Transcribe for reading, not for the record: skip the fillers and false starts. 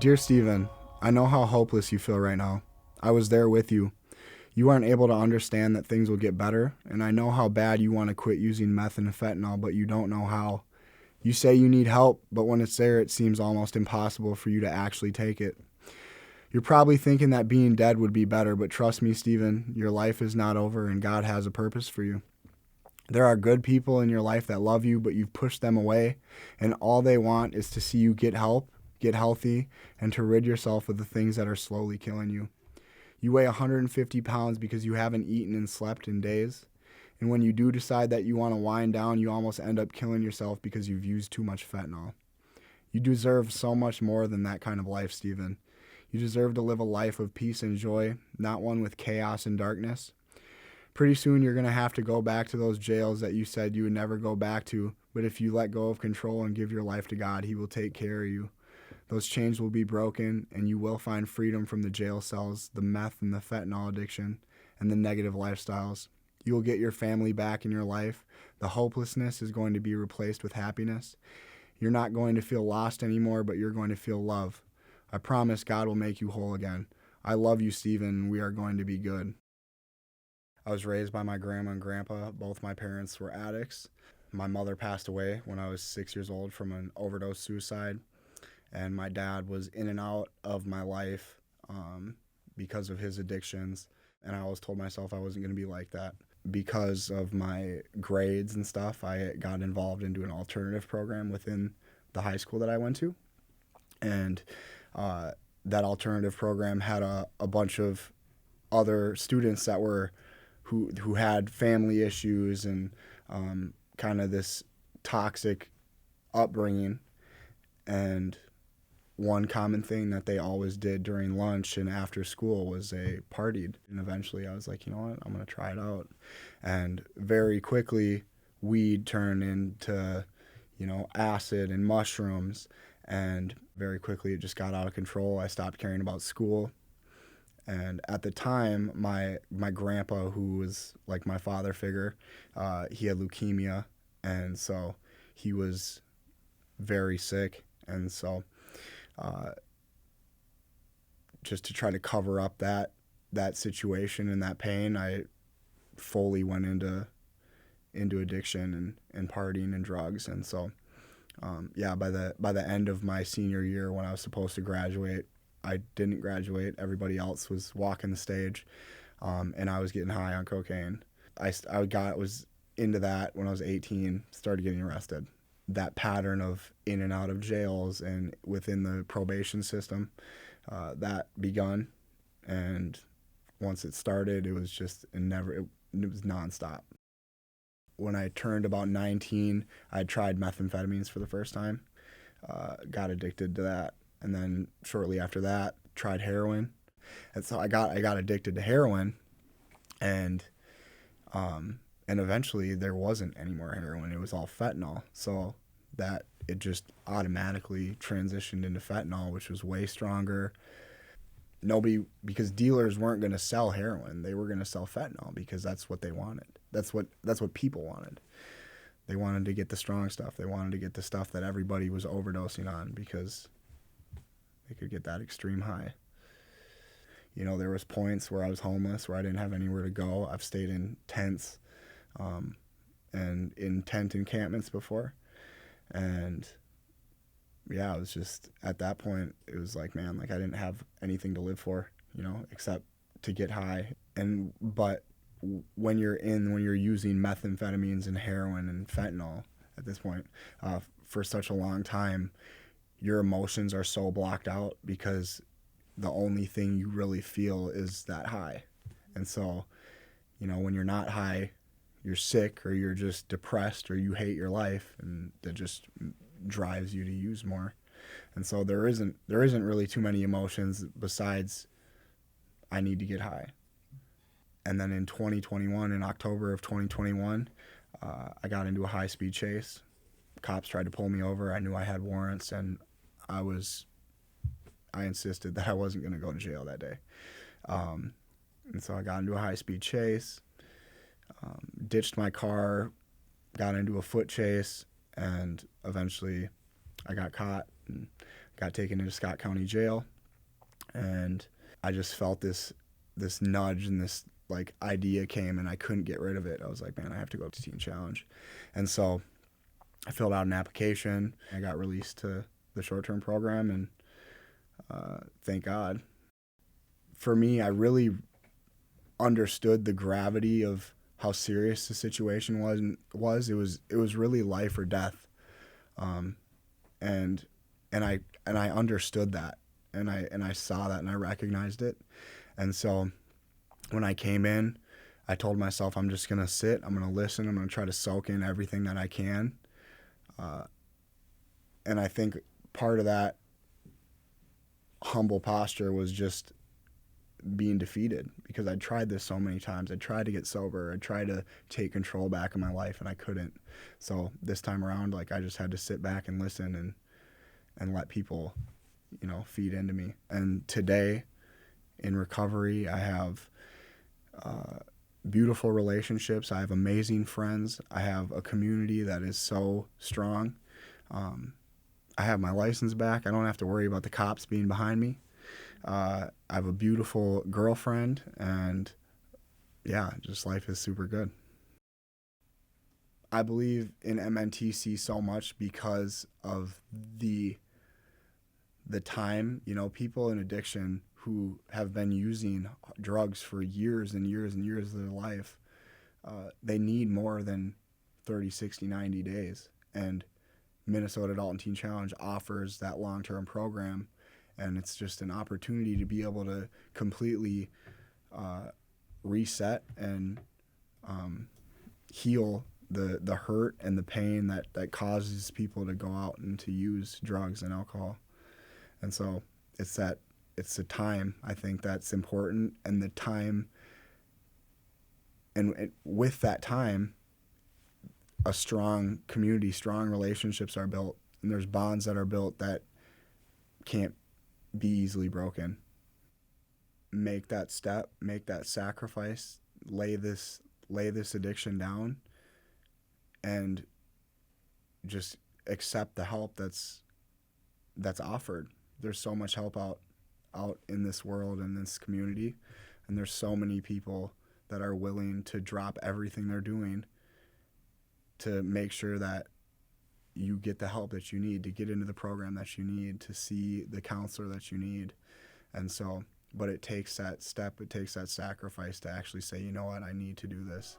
Dear Stephen, I know how hopeless you feel right now. I was there with you. You aren't able to understand that things will get better, and I know how bad you want to quit using meth and fentanyl, but you don't know how. You say you need help, but when it's there, it seems almost impossible for you to actually take it. You're probably thinking that being dead would be better, but trust me, Stephen, your life is not over and God has a purpose for you. There are good people in your life that love you, but you've pushed them away, and all they want is to see you get help, get healthy, and to rid yourself of the things that are slowly killing you. You weigh 150 pounds because you haven't eaten and slept in days. And when you do decide that you want to wind down, you almost end up killing yourself because you've used too much fentanyl. You deserve so much more than that kind of life, Stephen. You deserve to live a life of peace and joy, not one with chaos and darkness. Pretty soon you're going to have to go back to those jails that you said you would never go back to, but if you let go of control and give your life to God, He will take care of you. Those chains will be broken, and you will find freedom from the jail cells, the meth and the fentanyl addiction, and the negative lifestyles. You will get your family back in your life. The hopelessness is going to be replaced with happiness. You're not going to feel lost anymore, but you're going to feel love. I promise God will make you whole again. I love you, Stephen. We are going to be good. I was raised by my grandma and grandpa. Both my parents were addicts. My mother passed away when I was 6 years old from an overdose suicide. And my dad was in and out of my life because of his addictions. And I always told myself I wasn't going to be like that. Because of my grades and stuff, I got involved into an alternative program within the high school that I went to. And that alternative program had a bunch of other students that were who had family issues and kind of this toxic upbringing. And one common thing that they always did during lunch and after school was they partied. And eventually I was like, you know what, I'm going to try it out. And very quickly, weed turned into, acid and mushrooms. And very quickly it just got out of control. I stopped caring about school. And at the time, my grandpa, who was like my father figure, he had leukemia. And so he was very sick. And so just to try to cover up that situation and that pain, I fully went into addiction and partying and drugs. And so, by the end of my senior year, when I was supposed to graduate, I didn't graduate. Everybody else was walking the stage, and I was getting high on cocaine. I was into that when I was 18, started getting arrested. That pattern of in and out of jails and within the probation system, that begun. And once it started, it was just it was nonstop. When I turned about 19, I tried methamphetamines for the first time, got addicted to that. And then shortly after that, tried heroin. And so I got addicted to heroin, and eventually there wasn't any more heroin. It was all fentanyl. So that it just automatically transitioned into fentanyl, which was way stronger. Because dealers weren't going to sell heroin. They were going to sell fentanyl because that's what they wanted. That's what people wanted. They wanted to get the strong stuff. They wanted to get the stuff that everybody was overdosing on because they could get that extreme high. There was points where I was homeless, where I didn't have anywhere to go. I've stayed in tents and in tent encampments before. And yeah, it was just at that point, it was like, man, like I didn't have anything to live for, except to get high. But when you're using methamphetamines and heroin and fentanyl at this point for such a long time, your emotions are so blocked out because the only thing you really feel is that high. And so, when you're not high, you're sick or you're just depressed or you hate your life, and that just drives you to use more. And so there isn't really too many emotions besides I need to get high. And then in 2021, in October of 2021, I got into a high-speed chase. Cops tried to pull me over. I knew I had warrants, and I insisted that I wasn't going to go to jail that day. And so I got into a high-speed chase, ditched my car, got into a foot chase, and eventually I got caught and got taken into Scott County Jail, and I just felt this nudge, and this like idea came, and I couldn't get rid of it. I was like, man, I have to go to Teen Challenge. And so I filled out an application. I got released to the short-term program, and thank God. For me, I really understood the gravity of how serious the situation was. It was really life or death, and I understood that, and I saw that, and I recognized it. And so when I came in, I told myself, I'm just gonna sit, I'm gonna listen, I'm gonna try to soak in everything that I can. And I think part of that humble posture was just being defeated, because I'd tried this so many times. I tried to get sober. I tried to take control back in my life, and I couldn't. So this time around, like, I just had to sit back and listen and let people, feed into me. And today, in recovery, I have beautiful relationships. I have amazing friends. I have a community that is so strong. I have my license back. I don't have to worry about the cops being behind me. I have a beautiful girlfriend, and yeah, just life is super good. I believe in MNTC so much because of the time. People in addiction who have been using drugs for years and years and years of their life, they need more than 30, 60, 90 days. And Minnesota Adult and Teen Challenge offers that long-term program, and it's just an opportunity to be able to completely reset and heal the hurt and the pain that causes people to go out and to use drugs and alcohol. And so it's the time, I think, that's important, and the time, and with that time, a strong community, strong relationships are built, and there's bonds that are built that can't be easily broken. Make that step, make that sacrifice, lay this addiction down, and just accept the help that's offered. There's so much help out in this world, in this community, and there's so many people that are willing to drop everything they're doing to make sure that you get the help that you need, to get into the program that you need, to see the counselor that you need. And so, but it takes that step, it takes that sacrifice to actually say, you know what, I need to do this.